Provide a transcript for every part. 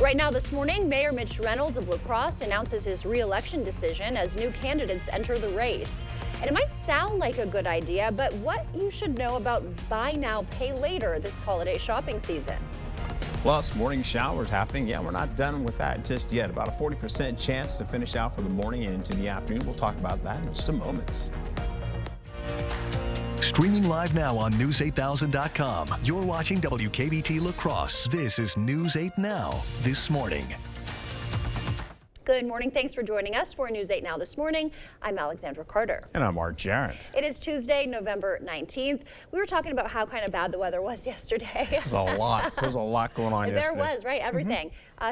Right now this morning, Mayor Mitch Reynolds of La Crosse announces his re-election decision as new candidates enter the race. And it might sound like a good idea, but what you should know about buy now, pay later this holiday shopping season. Well, it's morning showers happening. Yeah, we're not done with that just yet. About a 40% chance to finish out for the morning and into the afternoon. We'll talk about that in just a moment. Streaming live now on News8000.com. You're watching WKBT La Crosse. This is News 8 Now, this morning. Good morning. Thanks for joining us for News 8 Now this morning. I'm Alexandra Carter. And I'm Art Jarrett. It is Tuesday, November 19th. We were talking about how kind of bad the weather was yesterday. There's a lot. There's a lot going on yesterday. There was, right? Everything.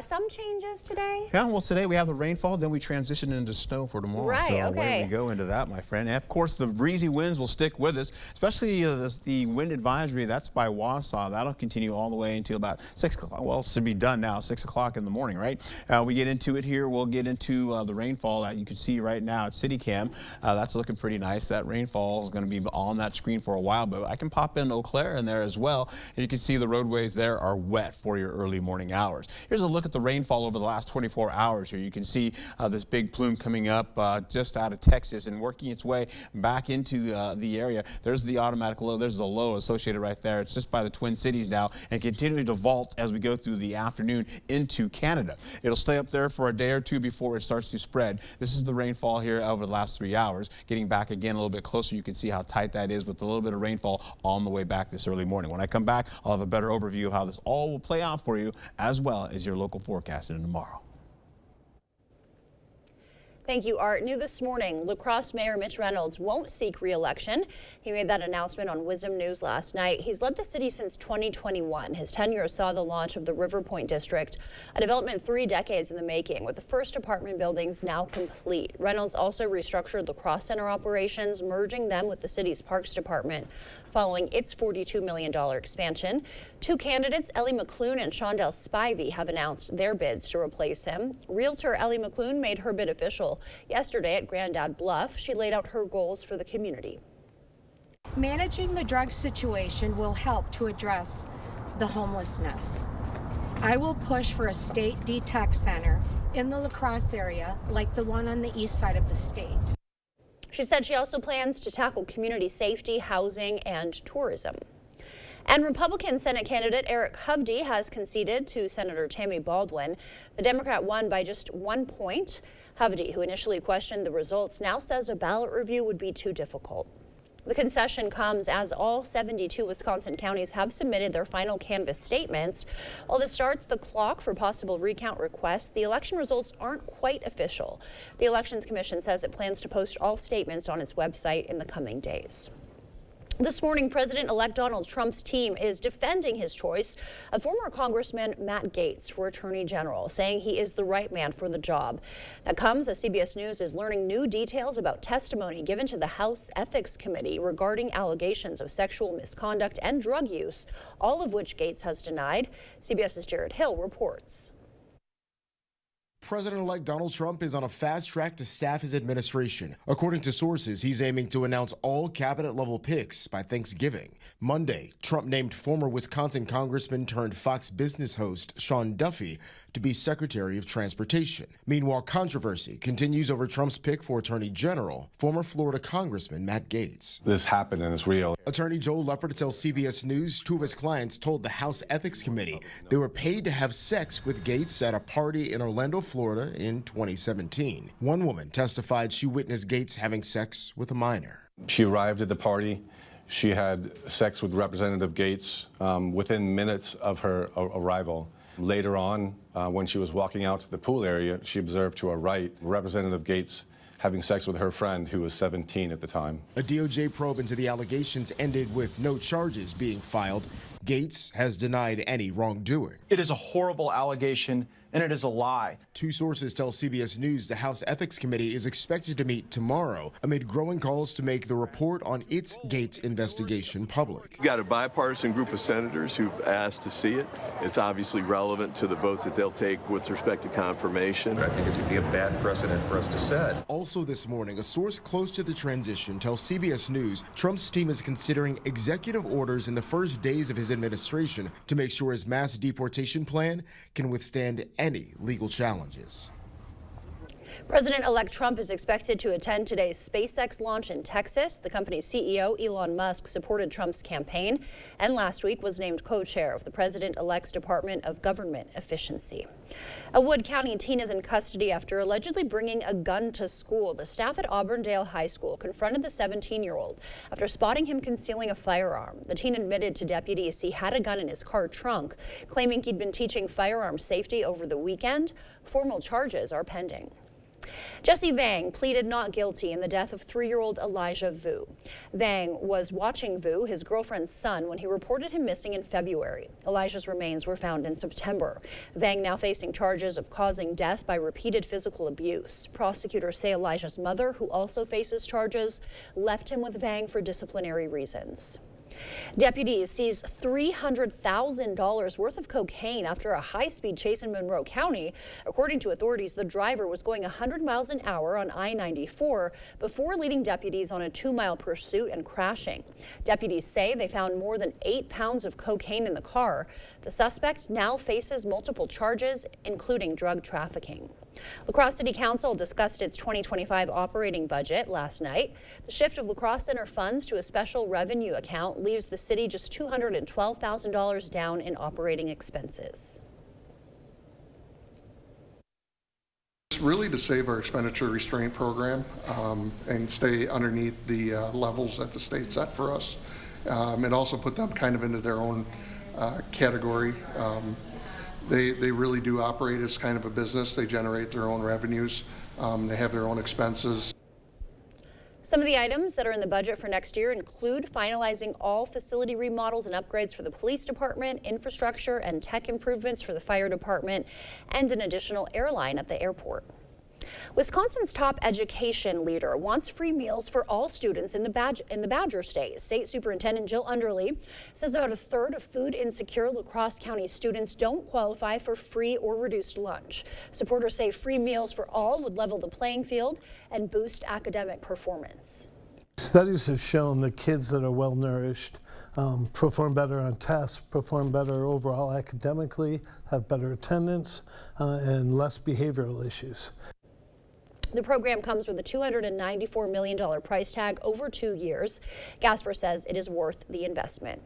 Some changes today. Yeah, well, today we have the rainfall, then we transition into snow for tomorrow. Right, so okay. Away we go into that, my friend. And of course, the breezy winds will stick with us, especially the wind advisory. That's by Wausau. That'll continue all the way until about 6 o'clock. Well, it should be done now, 6 o'clock in the morning, right? We get into it here. We'll get into the rainfall that you can see right now at CityCam. That's looking pretty nice. That rainfall is going to be on that screen for a while, but I can pop in Eau Claire in there as well. And you can see the roadways there are wet for your early morning hours. Here's a look at the rainfall over the last 24 hours here. You can see this big plume coming up just out of Texas and working its way back into the area. There's the automatic low. There's the low associated right there. It's just by the Twin Cities now and continuing to vault as we go through the afternoon into Canada. It'll stay up there for a day or two before it starts to spread. This is the rainfall here over the last 3 hours. Getting back again a little bit closer, you can see how tight that is with a little bit of rainfall on the way back this early morning. When I come back, I'll have a better overview of how this all will play out for you, as well as your local forecast tomorrow. Thank you, Art. New this morning, La Crosse Mayor Mitch Reynolds won't seek re-election. He made that announcement on Wisdom News last night. He's led the city since 2021. His tenure saw the launch of the River Point District, a development 3 decades in the making, with the first apartment buildings now complete. Reynolds also restructured La Crosse Center operations, merging them with the city's Parks Department, following its $42 million expansion. 2 candidates, Ellie McClune and Shondell Spivey, have announced their bids to replace him. Realtor Ellie McClune made her bid official yesterday at Grandad Bluff. She laid out her goals for the community. Managing the drug situation will help to address the homelessness. I will push for a state detox center in the La Crosse area like the one on the east side of the state. She said she also plans to tackle community safety, housing, and tourism. And Republican Senate candidate Eric Hovde has conceded to Senator Tammy Baldwin. The Democrat won by just 1 point. Hovde, who initially questioned the results, now says a ballot review would be too difficult. The concession comes as all 72 Wisconsin counties have submitted their final canvass statements. While this starts the clock for possible recount requests, the election results aren't quite official. The Elections Commission says it plans to post all statements on its website in the coming days. This morning, President-elect Donald Trump's team is defending his choice of former Congressman Matt Gaetz for Attorney General, saying he is the right man for the job. That comes as CBS News is learning new details about testimony given to the House Ethics Committee regarding allegations of sexual misconduct and drug use, all of which Gaetz has denied. CBS's Jared Hill reports. President-elect Donald Trump is on a fast track to staff his administration. According to sources, he's aiming to announce all cabinet-level picks by Thanksgiving. Monday, Trump named former Wisconsin congressman turned Fox Business host Sean Duffy to be Secretary of Transportation. Meanwhile, controversy continues over Trump's pick for Attorney General, former Florida Congressman Matt Gaetz. This happened and it's real. Attorney Joel Leppert tells CBS News 2 of his clients told the House Ethics Committee they were paid to have sex with Gaetz at a party in Orlando, Florida in 2017. One woman testified she witnessed Gaetz having sex with a minor. She arrived at the party. She had sex with Representative Gaetz within minutes of her arrival. Later on, when she was walking out to the pool area, she observed to her right Representative Gaetz having sex with her friend, who was 17 at the time. A DOJ probe into the allegations ended with no charges being filed. Gaetz has denied any wrongdoing. It is a horrible allegation, and it is a lie. 2 sources tell CBS News the House Ethics Committee is expected to meet tomorrow amid growing calls to make the report on its Gaetz investigation public. You've got a bipartisan group of senators who've asked to see it. It's obviously relevant to the vote that they'll take with respect to confirmation. I think it would be a bad precedent for us to set. Also this morning, a source close to the transition tells CBS News Trump's team is considering executive orders in the first days of his administration to make sure his mass deportation plan can withstand any legal challenges. President-elect Trump is expected to attend today's SpaceX launch in Texas. The company's CEO, Elon Musk, supported Trump's campaign and last week was named co-chair of the president-elect's Department of Government Efficiency. A Wood County teen is in custody after allegedly bringing a gun to school. The staff at Auburndale High School confronted the 17-year-old after spotting him concealing a firearm. The teen admitted to deputies he had a gun in his car trunk, claiming he'd been teaching firearm safety over the weekend. Formal charges are pending. Jesse Vang pleaded not guilty in the death of 3-year-old Elijah Vu. Vang was watching Vu, his girlfriend's son, when he reported him missing in February. Elijah's remains were found in September. Vang now facing charges of causing death by repeated physical abuse. Prosecutors say Elijah's mother, who also faces charges, left him with Vang for disciplinary reasons. Deputies seized $300,000 worth of cocaine after a high-speed chase in Monroe County. According to authorities, the driver was going 100 miles an hour on I-94 before leading deputies on a 2-mile pursuit and crashing. Deputies say they found more than 8 pounds of cocaine in the car. The suspect now faces multiple charges, including drug trafficking. La Crosse City Council discussed its 2025 operating budget last night. The shift of La Crosse Center funds to a special revenue account leaves the city just $212,000 down in operating expenses. It's really to save our expenditure restraint program and stay underneath the levels that the state set for us, and also put them kind of into their own category. They really do operate as kind of a business. They generate their own revenues. They have their own expenses. Some of the items that are in the budget for next year include finalizing all facility remodels and upgrades for the police department, infrastructure and tech improvements for the fire department, and an additional airline at the airport. Wisconsin's top education leader wants free meals for all students in the Badger State. State Superintendent Jill Underly says about a third of food-insecure La Crosse County students don't qualify for free or reduced lunch. Supporters say free meals for all would level the playing field and boost academic performance. Studies have shown that kids that are well nourished perform better on tests, perform better overall academically, have better attendance, and less behavioral issues. The program comes with a $294 million price tag over 2 years. Gasper says it is worth the investment.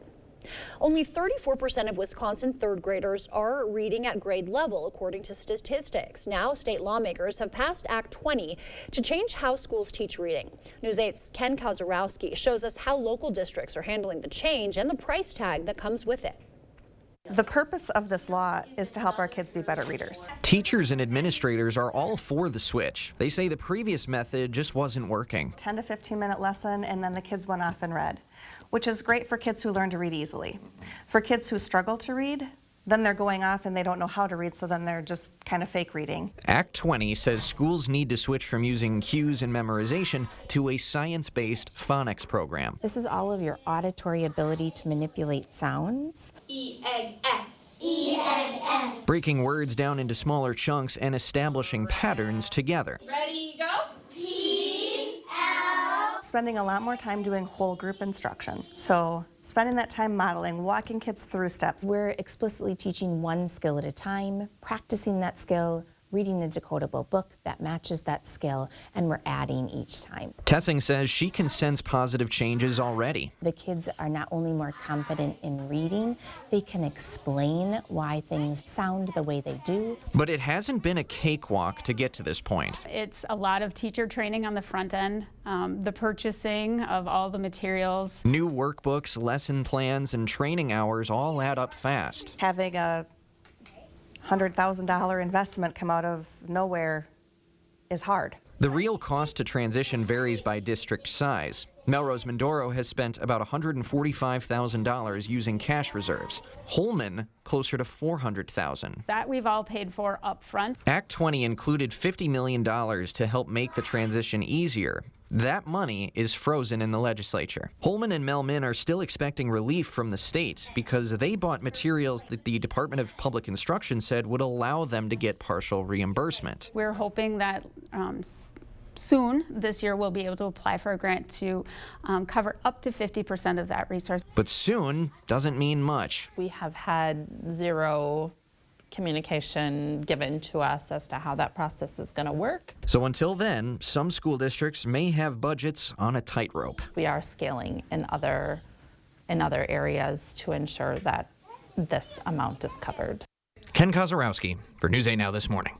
Only 34% of Wisconsin third graders are reading at grade level, according to statistics. Now, state lawmakers have passed Act 20 to change how schools teach reading. News 8's Ken Kazarowski shows us how local districts are handling the change and the price tag that comes with it. The purpose of this law is to help our kids be better readers. Teachers and administrators are all for the switch. They say the previous method just wasn't working. 10 to 15-minute lesson, and then the kids went off and read, which is great for kids who learn to read easily. For kids who struggle to read, then they're going off and they don't know how to read, so then they're just kind of fake reading. Act 20 says schools need to switch from using cues and memorization to a science-based phonics program. This is all of your auditory ability to manipulate sounds. E, egg, F. E, egg, F. Breaking words down into smaller chunks and establishing patterns together. Ready, go. P, L. Spending a lot more time doing whole group instruction. So spending that time modeling, walking kids through steps. We're explicitly teaching one skill at a time, practicing that skill, reading a decodable book that matches that skill, and we're adding each time. Tessing says she can sense positive changes already. The kids are not only more confident in reading, they can explain why things sound the way they do. But it hasn't been a cakewalk to get to this point. It's a lot of teacher training on the front end, the purchasing of all the materials. New workbooks, lesson plans, and training hours all add up fast. Having a $100,000 investment come out of nowhere is hard. The real cost to transition varies by district size. Melrose Mindoro has spent about $145,000 using cash reserves. Holman, closer to $400,000. That we've all paid for up front. Act 20 included $50 million to help make the transition easier. That money is frozen in the legislature. Holman and Melmin are still expecting relief from the state because they bought materials that the Department of Public Instruction said would allow them to get partial reimbursement. We're hoping that soon this year we'll be able to apply for a grant to cover up to 50% of that resource. But soon doesn't mean much. We have had zero communication given to us as to how that process is going to work. So until then, some school districts may have budgets on a tightrope. We are scaling in other areas to ensure that this amount is covered. Ken Kozarowski for News 8 Now This Morning.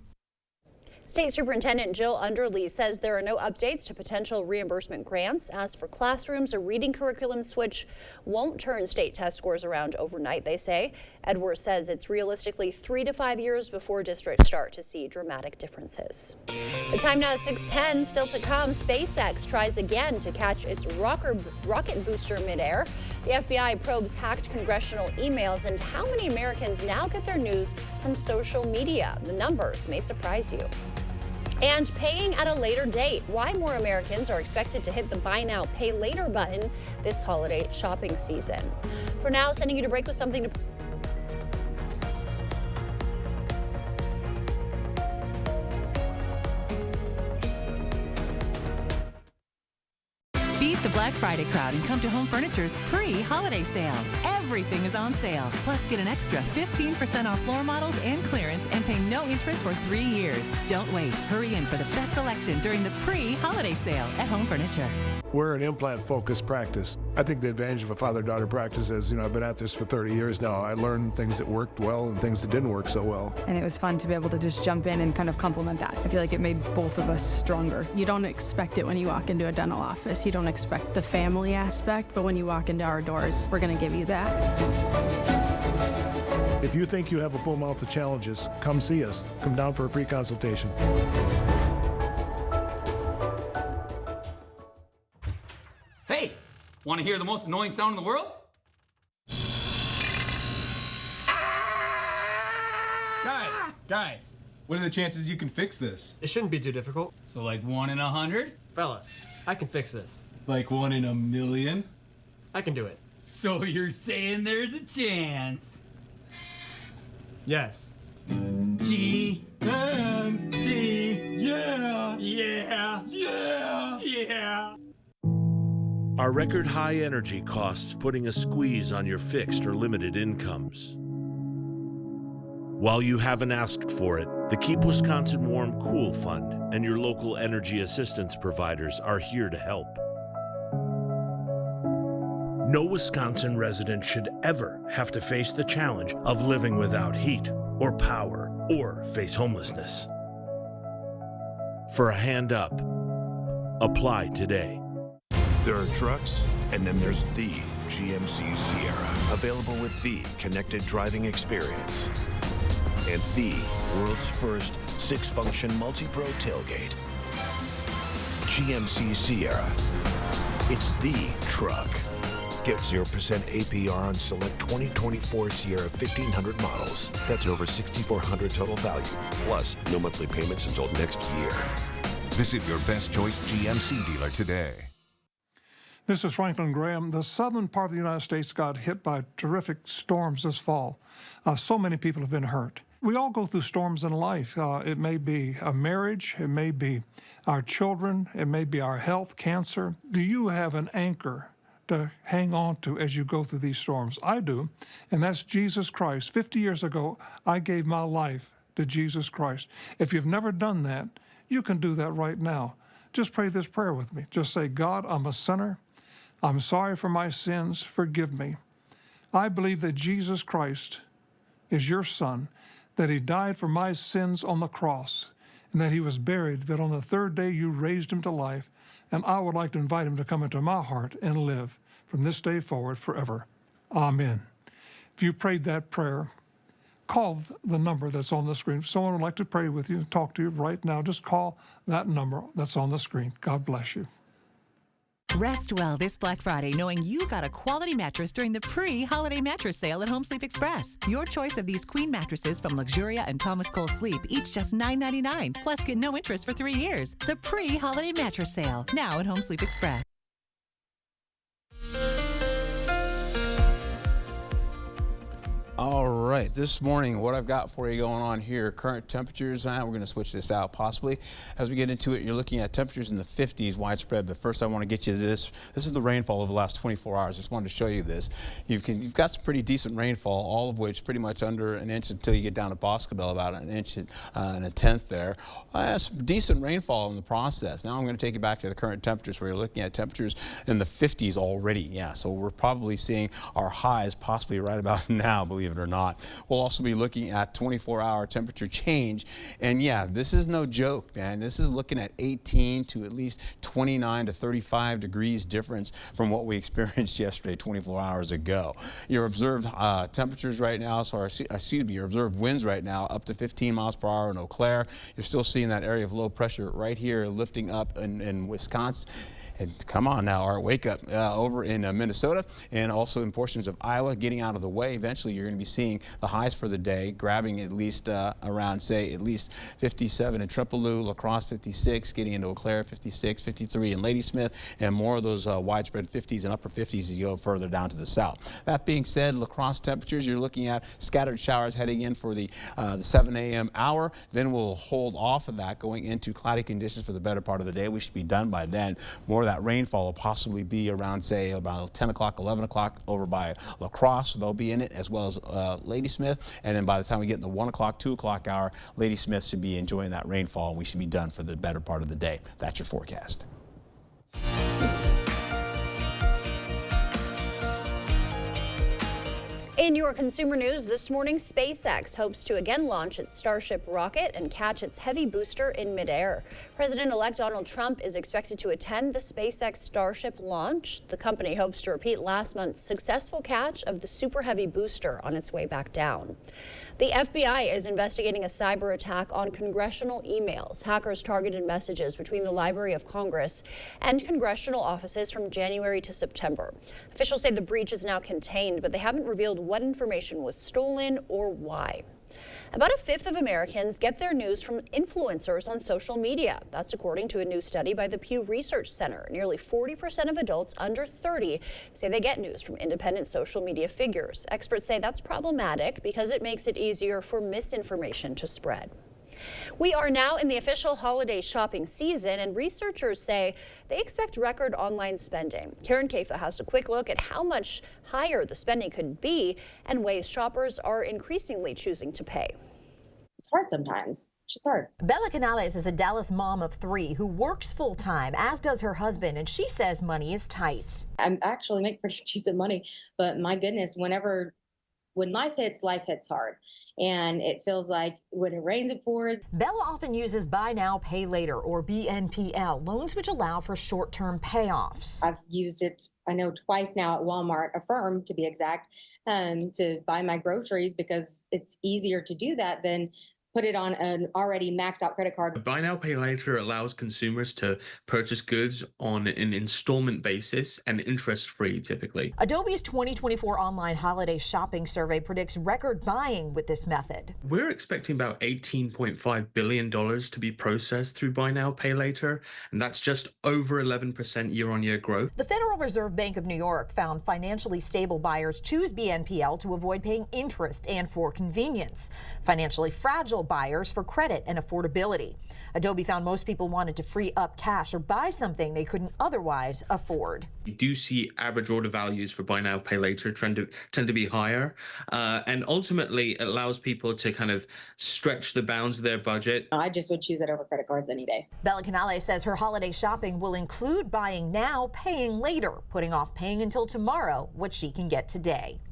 State Superintendent Jill Underly says there are no updates to potential reimbursement grants. As for classrooms, a reading curriculum switch won't turn state test scores around overnight, they say. Edwards says it's realistically 3 to 5 years before districts start to see dramatic differences. The time now is 6:10. Still to come, SpaceX tries again to catch its rocket booster midair. The FBI probes hacked congressional emails and how many Americans now get their news from social media. The numbers may surprise you. And paying at a later date. Why more Americans are expected to hit the buy now, pay later button this holiday shopping season. For now, sending you to break with something to Beat the Black Friday crowd and come to Home Furniture's pre-holiday sale. Everything is on sale. Plus, get an extra 15% off floor models and clearance and pay no interest for 3 years. Don't wait. Hurry in for the best selection during the pre-holiday sale at Home Furniture. We're an implant-focused practice. I think the advantage of a father-daughter practice is, I've been at this for 30 years now. I learned things that worked well and things that didn't work so well. And it was fun to be able to just jump in and kind of complement that. I feel like it made both of us stronger. You don't expect it when you walk into a dental office. You don't expect the family aspect, but when you walk into our doors, we're going to give you that. If you think you have a full mouth of challenges, come see us. Come down for a free consultation. Hey, want to hear the most annoying sound in the world? Guys, what are the chances you can fix this? It shouldn't be too difficult. So like 1 in 100? Fellas, I can fix this. Like 1 in a million? I can do it. So you're saying there's a chance? Yes. G and T, yeah! Yeah! Yeah! Yeah! Are record high energy costs putting a squeeze on your fixed or limited incomes? While you haven't asked for it, the Keep Wisconsin Warm Cool Fund and your local energy assistance providers are here to help. No Wisconsin resident should ever have to face the challenge of living without heat or power or face homelessness. For a hand up, apply today. There are trucks, and then there's the GMC Sierra, available with the connected driving experience and the world's first 6-function multi-pro tailgate. GMC Sierra. It's the truck. Get 0% APR on select 2024 Sierra 1500 models. That's over $6,400 total value. Plus, no monthly payments until next year. Visit your best choice GMC dealer today. This is Franklin Graham. The southern part of the United States got hit by terrific storms this fall. So many people have been hurt. We all go through storms in life. It may be a marriage, it may be our children, it may be our health, cancer. Do you have an anchor to hang on to as you go through these storms? I do, and that's Jesus Christ. 50 years ago, I gave my life to Jesus Christ. If you've never done that, you can do that right now. Just pray this prayer with me. Just say, God, I'm a sinner. I'm sorry for my sins. Forgive me. I believe that Jesus Christ is your son, that he died for my sins on the cross, and that he was buried, but on the third day you raised him to life, and I would like to invite him to come into my heart and live from this day forward forever. Amen. If you prayed that prayer, call the number that's on the screen. If someone would like to pray with you, talk to you right now, just call that number that's on the screen. God bless you. Rest well this Black Friday knowing you got a quality mattress during the pre-holiday mattress sale at Home Sleep Express. Your choice of these queen mattresses from Luxuria and Thomas Cole Sleep, each just $9.99. Plus get no interest for 3 years. The pre-holiday mattress sale, now at Home Sleep Express. All right. right, this morning, what I've got for you going on here, current temperatures, we're going to switch this out possibly. As we get into it, you're looking at temperatures in the 50s widespread, but first I want to get you to this. This is the rainfall over the last 24 hours. Just wanted to show you this. You've got some pretty decent rainfall, all of which pretty much under an inch until you get down to Boscobel, about an inch and a tenth there. Some decent rainfall in the process. Now I'm going to take you back to the current temperatures, where you're looking at temperatures in the 50s already. Yeah, so we're probably seeing our highs possibly right about now, believe it or not. We'll also be looking at 24-hour temperature change. And yeah, this is no joke, man. This is looking at 18 to at least 29 to 35 degrees difference from what we experienced yesterday, 24 hours ago. Your observed temperatures right now, your observed winds right now up to 15 miles per hour in Eau Claire. You're still seeing that area of low pressure right here lifting up in Wisconsin. And come on now, Art, wake up, over in Minnesota and also in portions of Iowa, getting out of the way. Eventually, you're going to be seeing the highs for the day, grabbing at least around, say, at least 57 in Tripaloo, La Crosse 56, getting into Eau Claire 56, 53 in Ladysmith, and more of those widespread 50s and upper 50s as you go further down to the south. That being said, La Crosse temperatures, you're looking at scattered showers heading in for the 7 a.m. hour. Then we'll hold off of that, going into cloudy conditions for the better part of the day. We should be done by then. More of that rainfall will possibly be around, say, about 10 o'clock, 11 o'clock over by La Crosse. They'll be in it, as well as Ladysmith. And then by the time we get in the 1 o'clock, 2 o'clock hour, Ladysmith should be enjoying that rainfall, and we should be done for the better part of the day. That's your forecast. In your consumer news this morning, SpaceX hopes to again launch its Starship rocket and catch its heavy booster in midair. President-elect Donald Trump is expected to attend the SpaceX Starship launch. The company hopes to repeat last month's successful catch of the Super Heavy booster on its way back down. The FBI is investigating a cyber attack on congressional emails. Hackers targeted messages between the Library of Congress and congressional offices from January to September. Officials say the breach is now contained, but they haven't revealed what information was stolen or why. About a fifth of Americans get their news from influencers on social media. That's according to a new study by the Pew Research Center. Nearly 40% of adults under 30 say they get news from independent social media figures. Experts say that's problematic because it makes it easier for misinformation to spread. We are now in the official holiday shopping season, and researchers say they expect record online spending. Karen Kafa has a quick look at how much higher the spending could be and ways shoppers are increasingly choosing to pay. It's hard sometimes. It's just hard. Bella Canales is a Dallas mom of 3 who works full-time, as does her husband, and she says money is tight. I actually make pretty decent money, but my goodness, when life hits hard. And it feels like when it rains, it pours. Bella often uses Buy Now, Pay Later, or BNPL, loans which allow for short-term payoffs. I've used it, I know, twice now at Walmart, Affirm to be exact, to buy my groceries because it's easier to do that than put it on an already maxed out credit card. Buy Now, Pay Later allows consumers to purchase goods on an installment basis and interest-free typically. Adobe's 2024 online holiday shopping survey predicts record buying with this method. We're expecting about $18.5 billion to be processed through Buy Now, Pay Later, and that's just over 11% year-on-year growth. The Federal Reserve Bank of New York found financially stable buyers choose BNPL to avoid paying interest and for convenience. Financially fragile buyers for credit and affordability. Adobe found most people wanted to free up cash or buy something they couldn't otherwise afford. We do see average order values for Buy Now, Pay Later tend to be higher, and ultimately it allows people to kind of stretch the bounds of their budget. I just would choose it over credit cards any day. Bella Canales says her holiday shopping will include buying now, paying later, putting off paying until tomorrow what she can get today.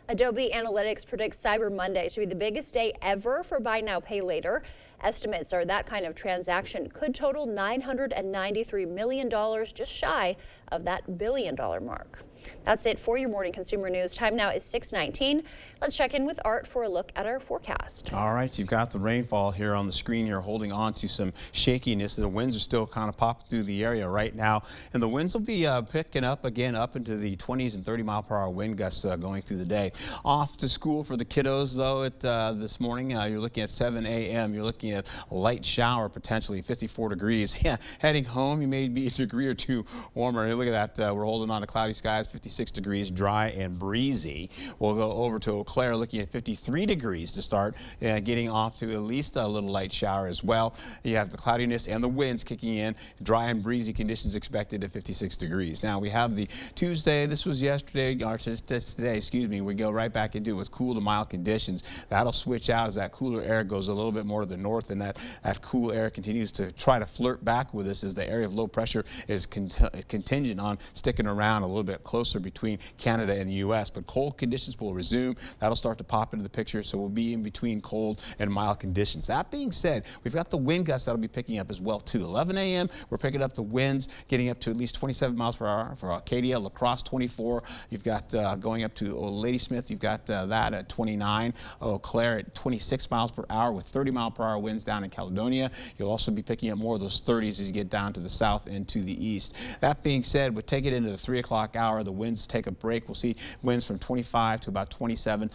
Adobe Analytics predicts Cyber Monday to be the biggest day ever for Buy Now, Pay Later. Estimates are that kind of transaction could total $993 million, just shy of that billion-dollar mark. That's it for your morning consumer news. Time now is 6:19. Let's check in with Art for a look at our forecast. All right, you've got the rainfall here on the screen here holding on to some shakiness. The winds are still kind of popping through the area right now, and the winds will be picking up again up into the 20s and 30-mile-per-hour wind gusts going through the day. Off to school for the kiddos, though, this morning. You're looking at 7 a.m. You're looking at a light shower, potentially 54 degrees. Yeah, heading home, you may be a degree or two warmer. Look at that. We're holding on to cloudy skies. 56 degrees, dry and breezy. We'll go over to Eau Claire, looking at 53 degrees to start, getting off to at least a little light shower as well. You have the cloudiness and the winds kicking in, dry and breezy conditions expected at 56 degrees. Now we have the Tuesday, this was yesterday, or today, excuse me, we go right back into it with cool to mild conditions. That'll switch out as that cooler air goes a little bit more to the north, and that cool air continues to try to flirt back with us as the area of low pressure is contingent on sticking around a little bit closer between Canada and the U.S. But cold conditions will resume. That'll start to pop into the picture, so we'll be in between cold and mild conditions. That being said, we've got the wind gusts that'll be picking up as well too. 11 a.m. we're picking up the winds, getting up to at least 27 miles per hour for Acadia, La Crosse 24. You've got going up to Ladysmith, you've got that at 29. Eau Claire at 26 miles per hour with 30 mile per hour winds down in Caledonia. You'll also be picking up more of those 30s as you get down to the south and to the east. That being said, we'll take it into the 3 o'clock hour. The winds take a break. We'll see winds from 25 to about 27,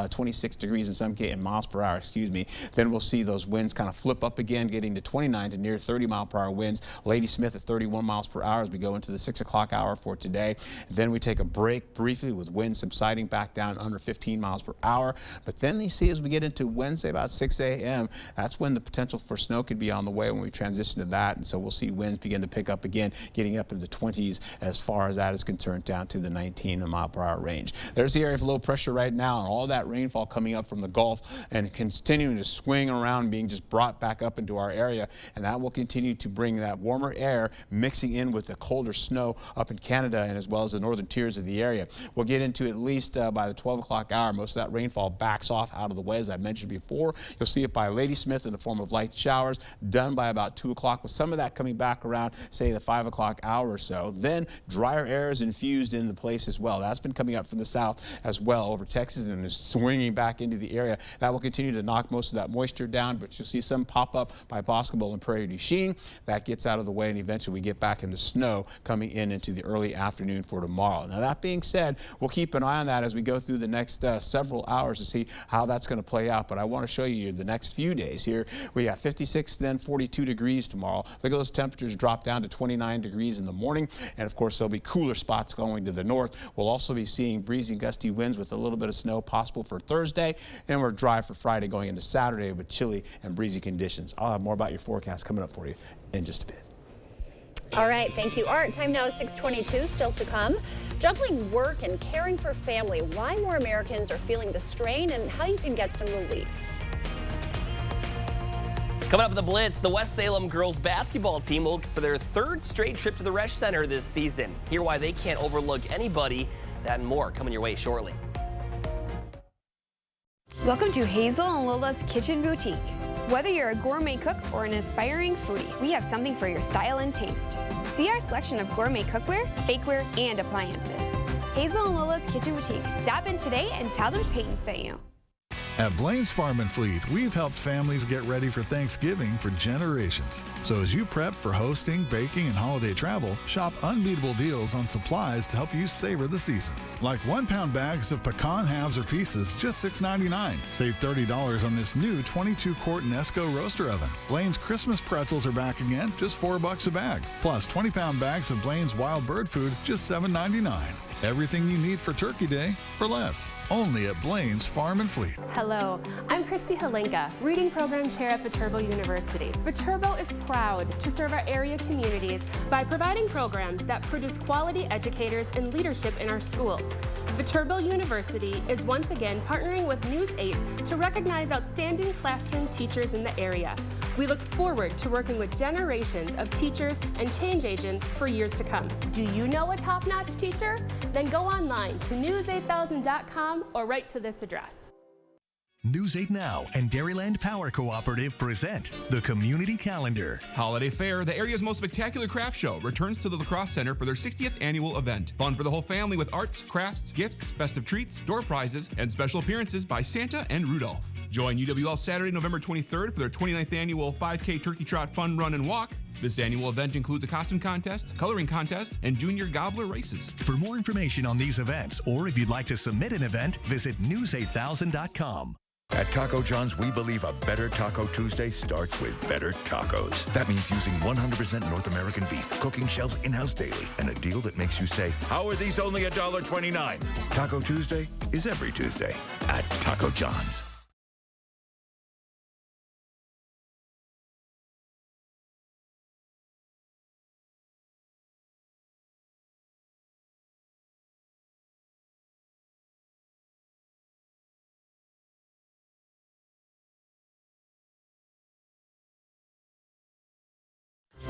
26 degrees in some cases, miles per hour, excuse me. Then we'll see those winds kind of flip up again, getting to 29 to near 30 mile per hour winds. Ladysmith at 31 miles per hour as we go into the 6 o'clock hour for today. Then we take a break briefly with winds subsiding back down under 15 miles per hour. But then you see as we get into Wednesday about 6 a.m., that's when the potential for snow could be on the way when we transition to that. And so we'll see winds begin to pick up again, getting up into the 20s as far as that is concerned, down to the 19 mile per hour range. There's the area of low pressure right now, and all that rainfall coming up from the Gulf and continuing to swing around, being just brought back up into our area. And that will continue to bring that warmer air mixing in with the colder snow up in Canada and as well as the northern tiers of the area. We'll get into at least by the 12 o'clock hour, most of that rainfall backs off out of the way, as I mentioned before. You'll see it by Ladysmith in the form of light showers, done by about 2 o'clock, with some of that coming back around, say, the 5 o'clock hour or so. Then drier air is infused into place as well. That's been coming up from the south as well over Texas and is swinging back into the area. That will continue to knock most of that moisture down, but you'll see some pop up by Boscobel and Prairie du Chien. That gets out of the way, and eventually we get back into snow coming in into the early afternoon for tomorrow. Now, that being said, we'll keep an eye on that as we go through the next several hours to see how that's going to play out. But I want to show you the next few days here. We have 56, then 42 degrees tomorrow. Look at those temperatures drop down to 29 degrees in the morning. And of course, there'll be cooler spots going to the north. We'll also be seeing breezy, gusty winds with a little bit of snow possible for Thursday. And we're dry for Friday going into Saturday with chilly and breezy conditions. I'll have more about your forecast coming up for you in just a bit. All right, thank you, Art. Time now is 6:22, still to come. Juggling work and caring for family, why more Americans are feeling the strain and how you can get some relief. Coming up in the Blitz, the West Salem girls basketball team will look for their third straight trip to the Resch Center this season. Hear why they can't overlook anybody. That and more coming your way shortly. Welcome to Hazel and Lola's Kitchen Boutique. Whether you're a gourmet cook or an aspiring foodie, we have something for your style and taste. See our selection of gourmet cookware, bakeware, and appliances. Hazel and Lola's Kitchen Boutique. Stop in today and tell them Peyton sent you. At Blaine's Farm and Fleet, we've helped families get ready for Thanksgiving for generations. So as you prep for hosting, baking, and holiday travel, shop unbeatable deals on supplies to help you savor the season. Like 1-pound bags of pecan halves or pieces, just $6.99. Save $30 on this new 22-quart Nesco roaster oven. Blaine's Christmas pretzels are back again, just $4 a bag. Plus 20-pound bags of Blaine's wild bird food, just $7.99. Everything you need for Turkey Day for less. Only at Blaine's Farm and Fleet. Hello, I'm Christy Halenka, Reading Program Chair at Viterbo University. Viterbo is proud to serve our area communities by providing programs that produce quality educators and leadership in our schools. Viterbo University is once again partnering with News 8 to recognize outstanding classroom teachers in the area. We look forward to working with generations of teachers and change agents for years to come. Do you know a top-notch teacher? Then go online to news8000.com or write to this address. News 8 Now and Dairyland Power Cooperative present the Community Calendar. Holiday Fair, the area's most spectacular craft show, returns to the La Crosse Center for their 60th annual event. Fun for the whole family with arts, crafts, gifts, festive treats, door prizes, and special appearances by Santa and Rudolph. Join UWL Saturday, November 23rd for their 29th annual 5K Turkey Trot Fun Run and Walk. This annual event includes a costume contest, coloring contest, and junior gobbler races. For more information on these events, or if you'd like to submit an event, visit news8000.com. At Taco John's, we believe a better Taco Tuesday starts with better tacos. That means using 100% North American beef, cooking shelves in-house daily, and a deal that makes you say, how are these only $1.29? Taco Tuesday is every Tuesday at Taco John's.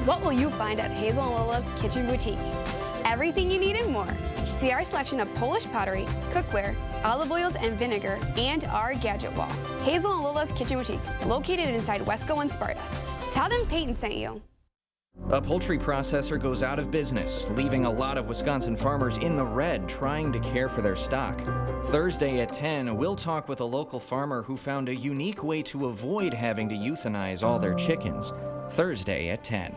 What will you find at Hazel and Lola's Kitchen Boutique? Everything you need and more. See our selection of Polish pottery, cookware, olive oils and vinegar, and our gadget wall. Hazel and Lola's Kitchen Boutique, located inside Wesco and Sparta. Tell them Peyton sent you. A poultry processor goes out of business, leaving a lot of Wisconsin farmers in the red trying to care for their stock. Thursday at 10, we'll talk with a local farmer who found a unique way to avoid having to euthanize all their chickens. Thursday at 10.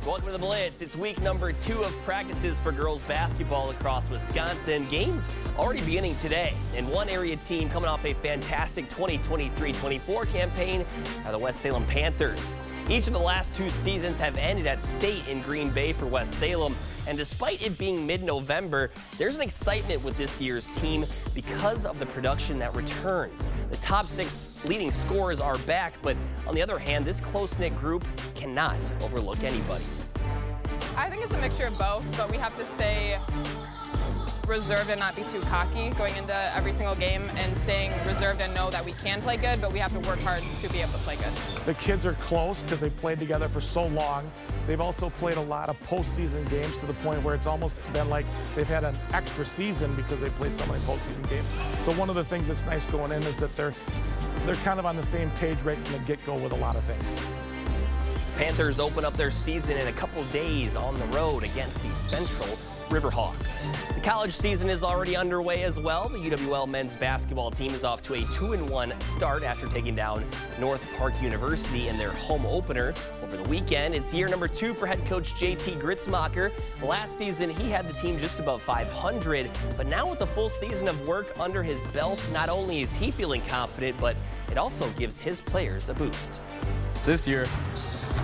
Welcome to the Blitz. It's week number 2 of practices for girls basketball across Wisconsin. Games already beginning today. And one area team coming off a fantastic 2023-24 campaign are the West Salem Panthers. Each of the last 2 seasons have ended at state in Green Bay for West Salem. And despite it being mid-November, there's an excitement with this year's team because of the production that returns. The top 6 leading scorers are back, but on the other hand, this close-knit group cannot overlook anybody. I think it's a mixture of both, but we have to stay reserved and not be too cocky going into every single game, and staying reserved and know that we can play good, but we have to work hard to be able to play good. The kids are close because they played together for so long. They've also played a lot of postseason games to the point where it's almost been like they've had an extra season because they played so many postseason games. So one of the things that's nice going in is that they're kind of on the same page right from the get-go with a lot of things. Panthers open up their season in a couple days on the road against the Central Riverhawks. The college season is already underway as well. The UWL men's basketball team is off to a 2-1 start after taking down North Park University in their home opener over the weekend. It's year number 2 for head coach JT Gritzmacher. Last season, he had the team just above 500, but now with the full season of work under his belt, not only is he feeling confident, but it also gives his players a boost. This year,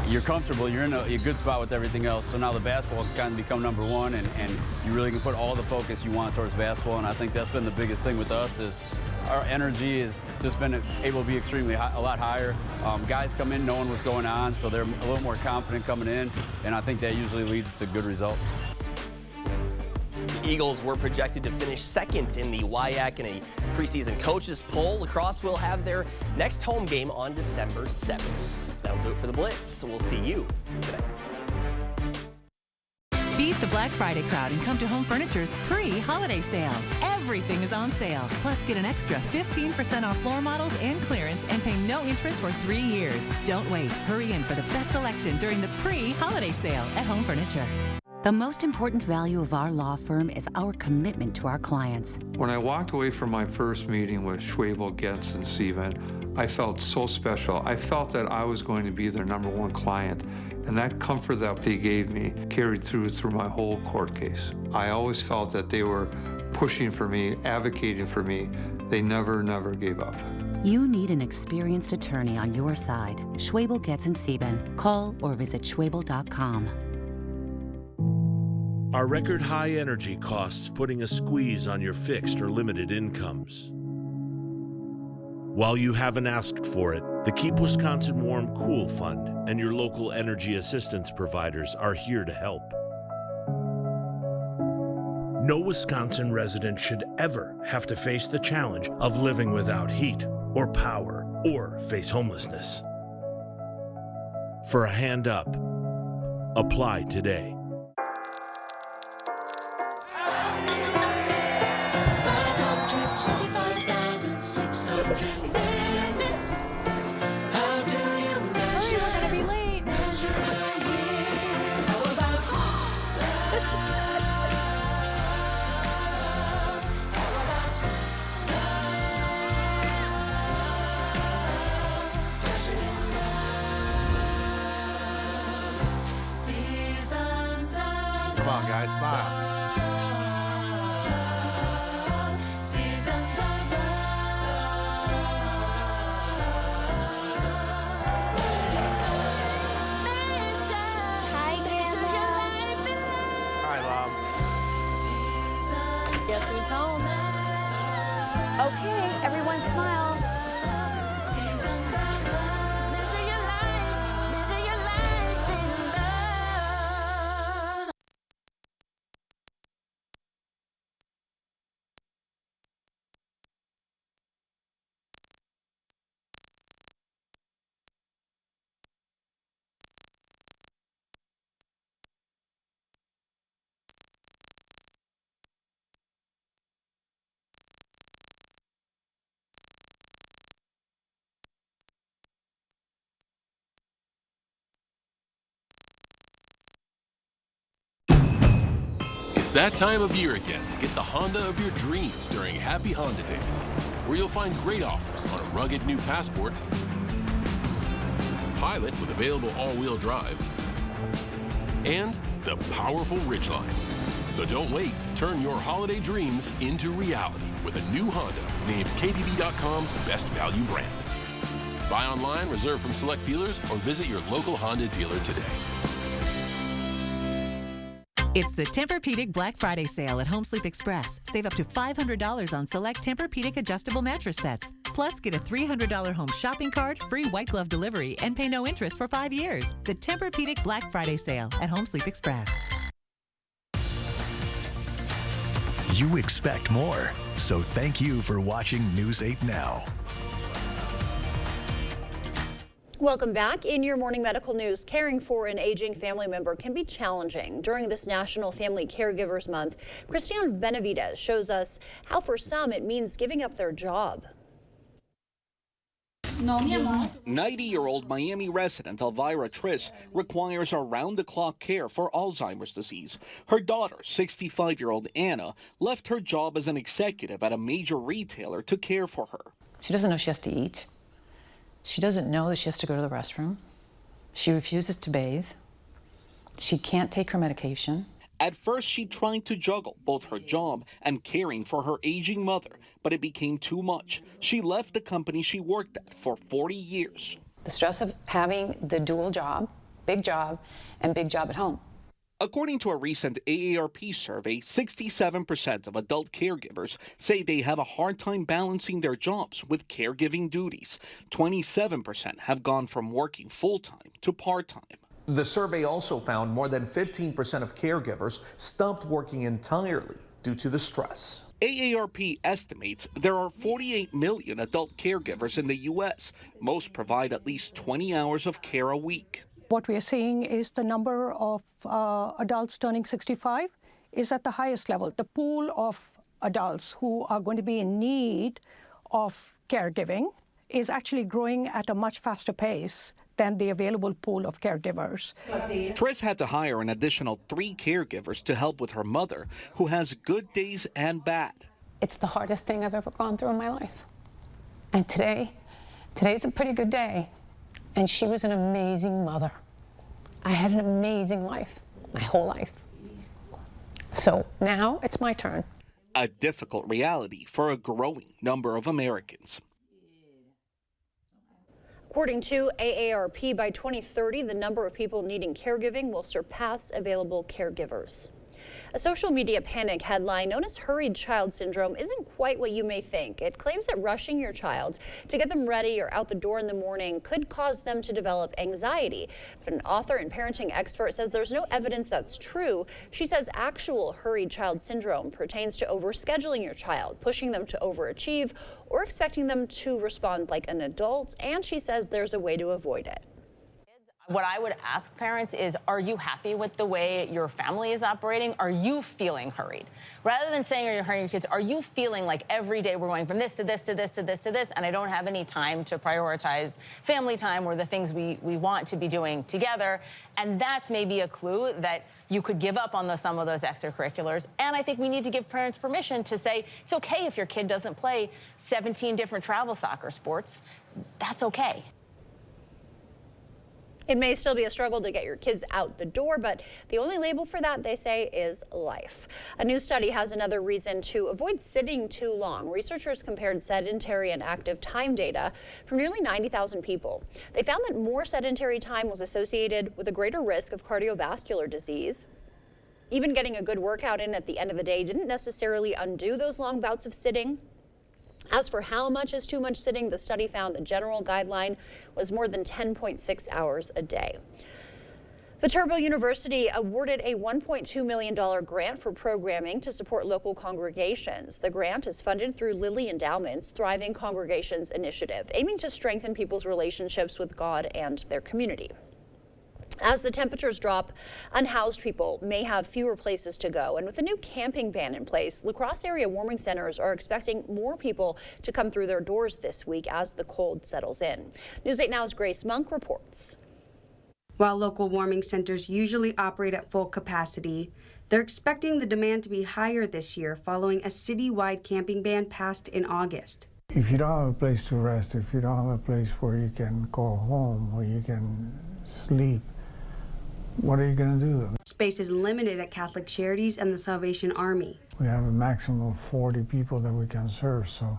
you're comfortable, you're in a good spot with everything else, so now the basketball can kind of become number 1, and you really can put all the focus you want towards basketball, and I think that's been the biggest thing with us is our energy has just been able to be extremely high, a lot higher. Guys come in knowing what's going on, so they're a little more confident coming in, and I think that usually leads to good results. The Eagles were projected to finish 2nd in the WIAC in a preseason coaches poll. Lacrosse will have their next home game on December 7th. That'll do it for the Blitz. We'll see you today. Beat the Black Friday crowd and come to Home Furniture's pre-holiday sale. Everything is on sale. Plus, get an extra 15% off floor models and clearance and pay no interest for 3 years. Don't wait. Hurry in for the best selection during the pre-holiday sale at Home Furniture. The most important value of our law firm is our commitment to our clients. When I walked away from my first meeting with Schwabel, Getz, and Sieben, I felt so special. I felt that I was going to be their #1 client, and that comfort that they gave me carried through my whole court case. I always felt that they were pushing for me, advocating for me. They never gave up. You need an experienced attorney on your side. Schwabel, Getz, and Sieben. Call or visit schwabel.com. Are record high energy costs putting a squeeze on your fixed or limited incomes? While you haven't asked for it, the Keep Wisconsin Warm Cool Fund and your local energy assistance providers are here to help. No Wisconsin resident should ever have to face the challenge of living without heat or power or face homelessness. For a hand up, apply today. Come on, guys, smile. Guess who's home? Okay, everyone smile. It's that time of year again to get the Honda of your dreams during Happy Honda Days, where you'll find great offers on a rugged new Passport, Pilot with available all-wheel drive, and the powerful Ridgeline. So don't wait. Turn your holiday dreams into reality with a new Honda named KBB.com's best value brand. Buy online, reserve from select dealers, or visit your local Honda dealer today. It's the Tempur-Pedic Black Friday sale at Home Sleep Express. Save up to $500 on select Tempur-Pedic adjustable mattress sets. Plus, get a $300 home shopping cart, free white glove delivery, and pay no interest for 5 years. The Tempur-Pedic Black Friday sale at Home Sleep Express. You expect more, so thank you for watching News 8 Now. Welcome back. In your morning medical news, caring for an aging family member can be challenging. During this National Family Caregivers Month, Christian Benavides shows us how for some it means giving up their job. 90-year-old Miami resident Elvira Triss requires around-the-clock care for Alzheimer's disease. Her daughter, 65-year-old Anna, left her job as an executive at a major retailer to care for her. She doesn't know she has to eat. She doesn't know that she has to go to the restroom. She refuses to bathe. She can't take her medication. At first, she tried to juggle both her job and caring for her aging mother, but it became too much. She left the company she worked at for 40 years. The stress of having the dual job, big job, and big job at home. According to a recent AARP survey, 67% of adult caregivers say they have a hard time balancing their jobs with caregiving duties. 27% have gone from working full-time to part-time. The survey also found more than 15% of caregivers stopped working entirely due to the stress. AARP estimates there are 48 million adult caregivers in the U.S. Most provide at least 20 hours of care a week. What we are seeing is the number of adults turning 65 is at the highest level. The pool of adults who are going to be in need of caregiving is actually growing at a much faster pace than the available pool of caregivers. Triss had to hire an additional 3 caregivers to help with her mother, who has good days and bad. It's the hardest thing I've ever gone through in my life. And today's a pretty good day. And she was an amazing mother. I had an amazing life, my whole life. So now it's my turn. A difficult reality for a growing number of Americans. According to AARP, by 2030, the number of people needing caregiving will surpass available caregivers. A social media panic headline known as hurried child syndrome isn't quite what you may think. It claims that rushing your child to get them ready or out the door in the morning could cause them to develop anxiety. But an author and parenting expert says there's no evidence that's true. She says actual hurried child syndrome pertains to overscheduling your child, pushing them to overachieve, or expecting them to respond like an adult, and she says there's a way to avoid it. What I would ask parents is, are you happy with the way your family is operating? Are you feeling hurried? Rather than saying, are you hurrying your kids, are you feeling like every day we're going from this to this to this to this to this, and I don't have any time to prioritize family time or the things we want to be doing together? And that's maybe a clue that you could give up on some of those extracurriculars. And I think we need to give parents permission to say, it's okay if your kid doesn't play 17 different travel soccer sports. That's okay. It may still be a struggle to get your kids out the door, but the only label for that, they say, is life. A new study has another reason to avoid sitting too long. Researchers compared sedentary and active time data from nearly 90,000 people. They found that more sedentary time was associated with a greater risk of cardiovascular disease, Even getting a good workout in at the end of the day didn't necessarily undo those long bouts of sitting. As for how much is too much sitting, the study found the general guideline was more than 10.6 hours a day. Viterbo University awarded a $1.2 million grant for programming to support local congregations. The grant is funded through Lilly Endowment's Thriving Congregations Initiative, aiming to strengthen people's relationships with God and their community. As the temperatures drop, unhoused people may have fewer places to go. And with a new camping ban in place, La Crosse area warming centers are expecting more people to come through their doors this week as the cold settles in. News 8 Now's Grace Monk reports. While local warming centers usually operate at full capacity, they're expecting the demand to be higher this year following a citywide camping ban passed in August. If you don't have a place to rest, if you don't have a place where you can go home, where you can sleep, what are you going to do? Space is limited at Catholic Charities and the Salvation Army. We have a maximum of 40 people that we can serve, so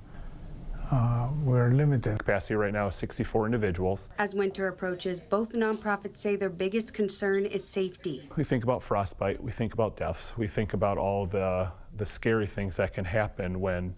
we're limited. Capacity right now is 64 individuals. As winter approaches, both nonprofits say their biggest concern is safety. We think about frostbite, we think about deaths, we think about all the scary things that can happen when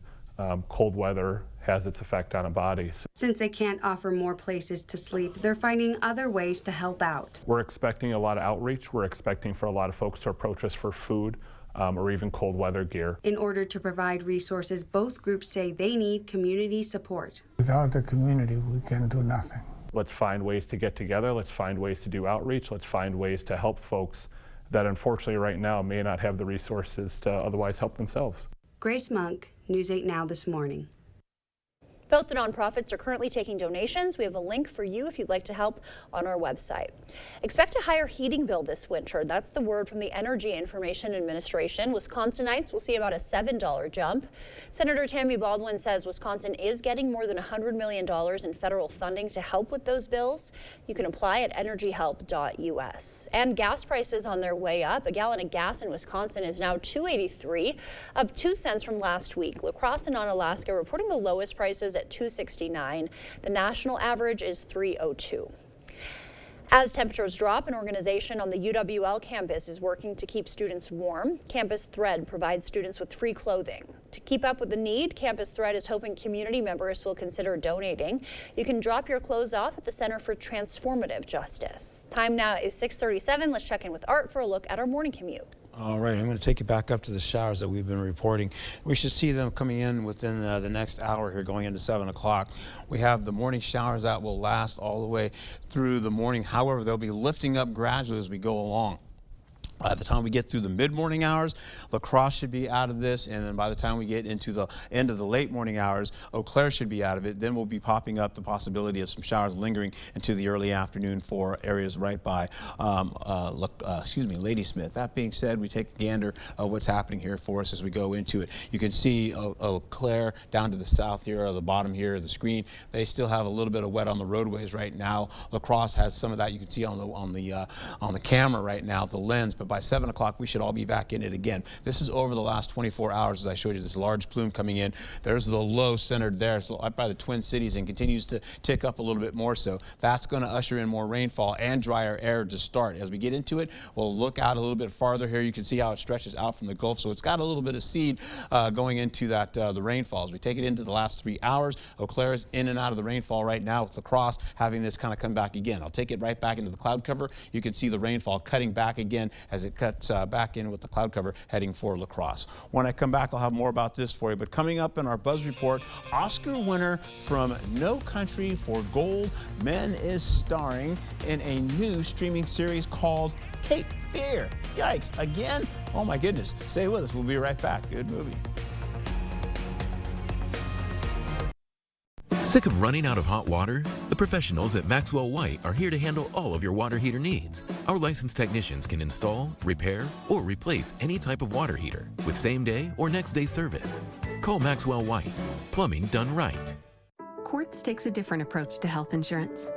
cold weather has its effect on a body. Since they can't offer more places to sleep, they're finding other ways to help out. We're expecting a lot of outreach. We're expecting for a lot of folks to approach us for food or even cold weather gear. In order to provide resources, both groups say they need community support. Without the community, we can do nothing. Let's find ways to get together. Let's find ways to do outreach. Let's find ways to help folks that unfortunately right now may not have the resources to otherwise help themselves. Grace Monk, News 8 Now this morning. Both the nonprofits are currently taking donations. We have a link for you if you'd like to help on our website. Expect a higher heating bill this winter. That's the word from the Energy Information Administration. Wisconsinites will see about a $7 jump. Senator Tammy Baldwin says Wisconsin is getting more than $100 million in federal funding to help with those bills. You can apply at energyhelp.us. And gas prices on their way up. A gallon of gas in Wisconsin is now $2.83, up 2 cents from last week. La Crosse and Onalaska reporting the lowest prices at $2.69. The national average is $3.02. As temperatures drop, an organization on the UWL campus is working to keep students warm. Campus Thread provides students with free clothing. To keep up with the need, Campus Thread is hoping community members will consider donating. You can drop your clothes off at the Center for Transformative Justice. Time now is 6:37. Let's check in with Art for a look at our morning commute. All right, I'm going to take you back up to the showers that we've been reporting. We should see them coming in within the next hour here, going into 7 o'clock. We have the morning showers that will last all the way through the morning. However, they'll be lifting up gradually as we go along. By the time we get through the mid-morning hours, La Crosse should be out of this, and then by the time we get into the end of the late morning hours, Eau Claire should be out of it. Then we'll be popping up the possibility of some showers lingering into the early afternoon for areas right by, Ladysmith. That being said, we take a gander of what's happening here for us as we go into it. You can see Eau Claire down to the south here, or the bottom here of the screen. They still have a little bit of wet on the roadways right now. La Crosse has some of that. You can see on the camera right now, the lens. But by 7 o'clock, we should all be back in it again. This is over the last 24 hours, as I showed you, this large plume coming in. There's the low centered there, so up by the Twin Cities, and continues to tick up a little bit more so. That's going to usher in more rainfall and drier air to start. As we get into it, we'll look out a little bit farther here. You can see how it stretches out from the Gulf, so it's got a little bit of seed going into that the rainfalls. We take it into the last 3 hours. Eau Claire is in and out of the rainfall right now, with La Crosse having this kind of come back again. I'll take it right back into the cloud cover. You can see the rainfall cutting back again as it cuts back in with the cloud cover heading for La Crosse. When I come back, I'll have more about this for you. But coming up in our Buzz Report, Oscar winner from No Country for Gold Men is starring in a new streaming series called Cape Fear. Yikes, again? Oh my goodness. Stay with us. We'll be right back. Good movie. Sick of running out of hot water? The professionals at Maxwell White are here to handle all of your water heater needs. Our licensed technicians can install, repair, or replace any type of water heater with same-day or next-day service. Call Maxwell White. Plumbing done right. Quartz takes a different approach to health insurance.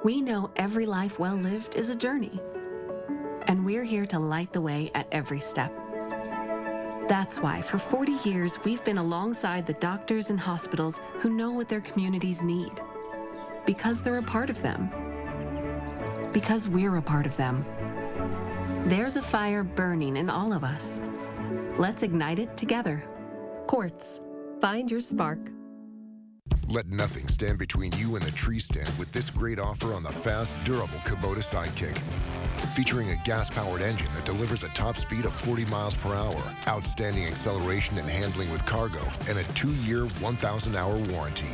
We know every life well lived is a journey, and we're here to light the way at every step. That's why for 40 years, we've been alongside the doctors and hospitals who know what their communities need. Because they're a part of them. Because we're a part of them. There's a fire burning in all of us. Let's ignite it together. Quartz. Find your spark. Let nothing stand between you and the tree stand with this great offer on the fast, durable Kubota Sidekick. Featuring a gas-powered engine that delivers a top speed of 40 miles per hour, outstanding acceleration and handling with cargo, and a 2-year, 1,000-hour warranty.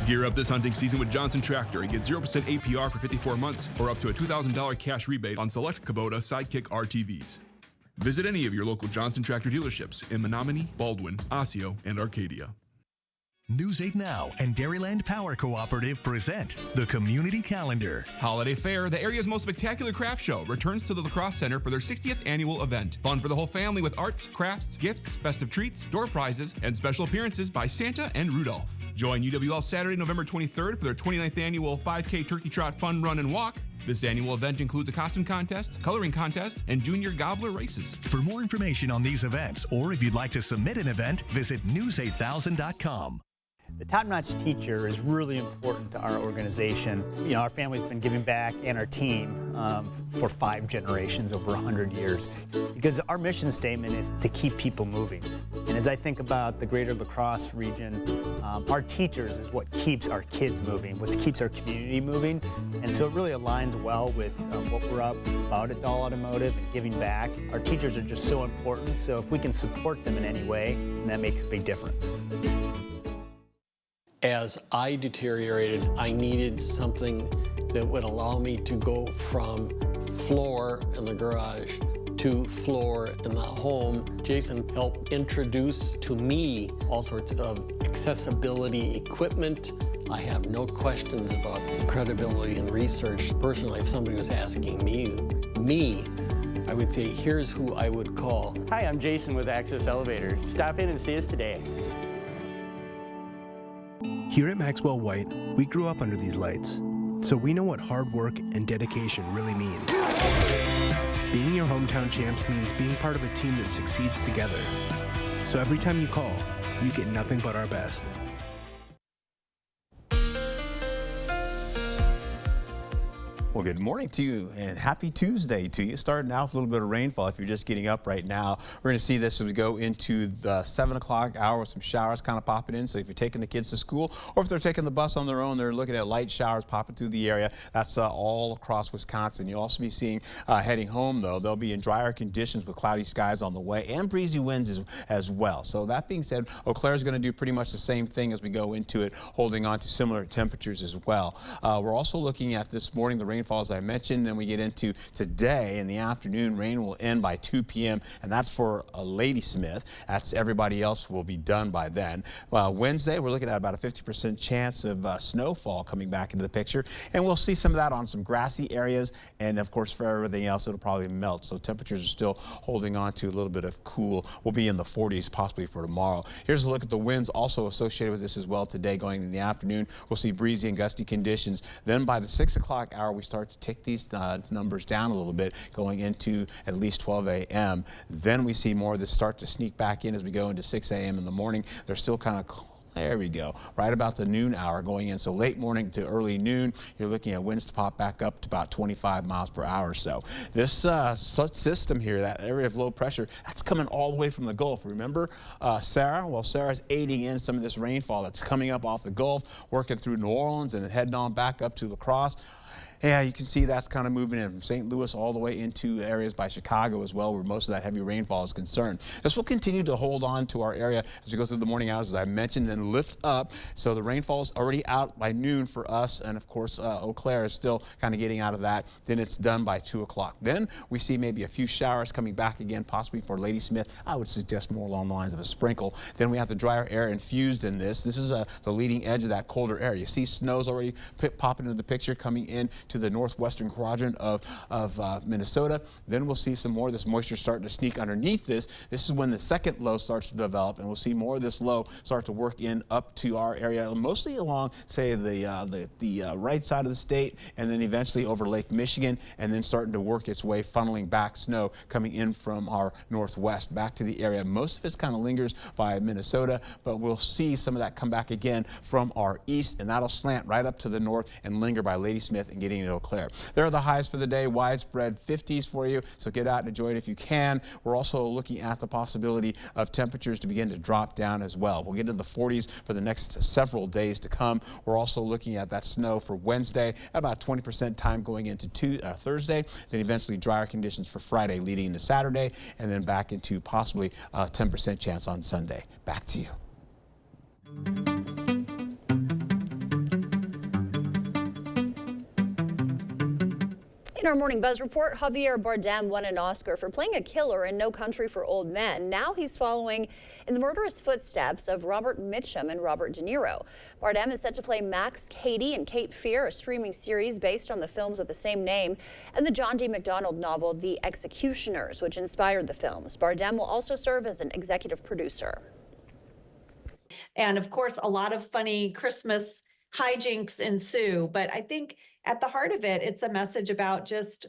Gear up this hunting season with Johnson Tractor and get 0% APR for 54 months or up to a $2,000 cash rebate on select Kubota Sidekick RTVs. Visit any of your local Johnson Tractor dealerships in Menominee, Baldwin, Osseo, and Arcadia. News 8 Now and Dairyland Power Cooperative present the Community Calendar. Holiday Fair, the area's most spectacular craft show, returns to the La Crosse Center for their 60th annual event. Fun for the whole family with arts, crafts, gifts, festive treats, door prizes, and special appearances by Santa and Rudolph. Join UWL Saturday, November 23rd for their 29th annual 5K Turkey Trot Fun Run and Walk. This annual event includes a costume contest, coloring contest, and junior gobbler races. For more information on these events, or if you'd like to submit an event, visit news8000.com. The top-notch teacher is really important to our organization. You know, our family's been giving back, and our team for 5 generations, over 100 years. Because our mission statement is to keep people moving. And as I think about the greater La Crosse region, our teachers is what keeps our kids moving, what keeps our community moving. And so it really aligns well with what we're about at Dahl Automotive and giving back. Our teachers are just so important, so if we can support them in any way, that makes a big difference. As I deteriorated, I needed something that would allow me to go from floor in the garage to floor in the home. Jason helped introduce to me all sorts of accessibility equipment. I have no questions about credibility and research. Personally, if somebody was asking me, I would say, here's who I would call. Hi, I'm Jason with Access Elevator. Stop in and see us today. Here at Maxwell White, we grew up under these lights, so we know what hard work and dedication really means. Being your hometown champs means being part of a team that succeeds together. So every time you call, you get nothing but our best. Well, good morning to you and happy Tuesday to you. Starting out with a little bit of rainfall if you're just getting up right now. We're going to see this as we go into the 7 o'clock hour with some showers kind of popping in. So if you're taking the kids to school or if they're taking the bus on their own, they're looking at light showers popping through the area. That's all across Wisconsin. You'll also be seeing heading home, though, they'll be in drier conditions with cloudy skies on the way and breezy winds as well. So that being said, Eau Claire is going to do pretty much the same thing as we go into it, holding on to similar temperatures as well. We're also looking at this morning the rainfall, as I mentioned. Then we get into today in the afternoon. Rain will end by 2 p.m. and that's for Ladysmith. That's everybody else will be done by then. Wednesday, we're looking at about a 50% chance of snowfall coming back into the picture, and we'll see some of that on some grassy areas. And of course, for everything else, it'll probably melt. So temperatures are still holding on to a little bit of cool. We'll be in the 40s possibly for tomorrow. Here's a look at the winds also associated with this as well today. Going in the afternoon, we'll see breezy and gusty conditions. Then by the 6 o'clock hour, we start to take these numbers down a little bit, going into at least 12 a.m. Then we see more of this start to sneak back in as we go into 6 a.m. in the morning. They're still kind of there we go, right about the noon hour going in. So late morning to early noon, you're looking at winds to pop back up to about 25 miles per hour or so. This system here, that area of low pressure, that's coming all the way from the Gulf. Remember Sarah? Well, Sarah's aiding in some of this rainfall that's coming up off the Gulf, working through New Orleans and heading on back up to La Crosse. Yeah, you can see that's kind of moving in from St. Louis all the way into areas by Chicago as well, where most of that heavy rainfall is concerned. This will continue to hold on to our area as we go through the morning hours, as I mentioned, and lift up. So the rainfall is already out by noon for us, and of course, Eau Claire is still kind of getting out of that. Then it's done by 2 o'clock. Then we see maybe a few showers coming back again, possibly for Ladysmith. I would suggest more along the lines of a sprinkle. Then we have the drier air infused in this. This is the leading edge of that colder air. You see snow's already popping into the picture, coming in to the northwestern quadrant of Minnesota. Then we'll see some more of this moisture starting to sneak underneath this. This is when the second low starts to develop, and we'll see more of this low start to work in up to our area, mostly along, say, the right side of the state, and then eventually over Lake Michigan, and then starting to work its way, funneling back snow coming in from our northwest back to the area. Most of it kind of lingers by Minnesota, but we'll see some of that come back again from our east, and that'll slant right up to the north and linger by Ladysmith and getting in Eau Claire. There are the highs for the day, widespread 50s for you, so get out and enjoy it if you can. We're also looking at the possibility of temperatures to begin to drop down as well. We'll get into the 40s for the next several days to come. We're also looking at that snow for Wednesday, at about 20% time going into Thursday, then eventually drier conditions for Friday leading into Saturday, and then back into possibly a 10% chance on Sunday. Back to you. In our Morning Buzz report, Javier Bardem won an Oscar for playing a killer in No Country for Old Men. Now he's following in the murderous footsteps of Robert Mitchum and Robert De Niro. Bardem is set to play Max Cady in Cape Fear, a streaming series based on the films of the same name, and the John D. MacDonald novel The Executioners, which inspired the films. Bardem will also serve as an executive producer. And of course, a lot of funny Christmas hijinks ensue, but I think at the heart of it, it's a message about just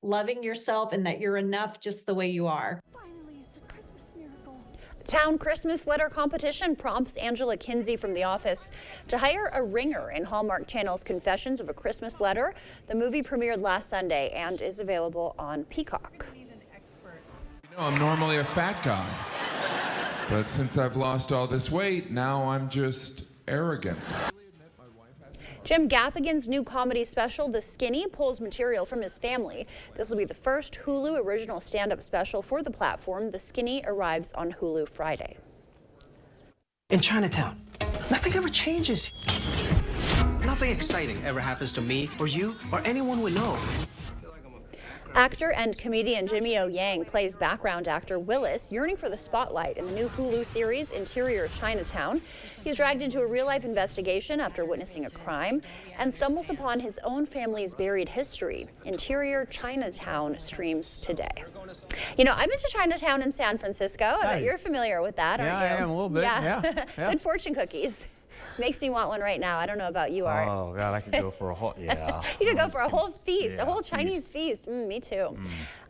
loving yourself and that you're enough just the way you are. Finally, it's a Christmas miracle. The Town Christmas Letter Competition prompts Angela Kinsey from The Office to hire a ringer in Hallmark Channel's Confessions of a Christmas Letter. The movie premiered last Sunday and is available on Peacock. I'm normally a fat guy, but since I've lost all this weight, now I'm just arrogant. Jim Gaffigan's new comedy special, The Skinny, pulls material from his family. This will be the first Hulu original stand-up special for the platform. The Skinny arrives on Hulu Friday. In Chinatown, nothing ever changes. Nothing exciting ever happens to me or you or anyone we know. Actor and comedian Jimmy O. Yang plays background actor Willis, yearning for the spotlight in the new Hulu series Interior Chinatown. He's dragged into a real-life investigation after witnessing a crime and stumbles upon his own family's buried history. Interior Chinatown streams today. You know, I've been to Chinatown in San Francisco. I bet you're familiar with that, aren't you? Yeah, I am a little bit. Yeah. Good fortune cookies. Makes me want one right now. I don't know about you, Art. Oh, God, I could go for a whole, yeah. You could go for a whole feast, Yeah, a whole Chinese feast. Me too.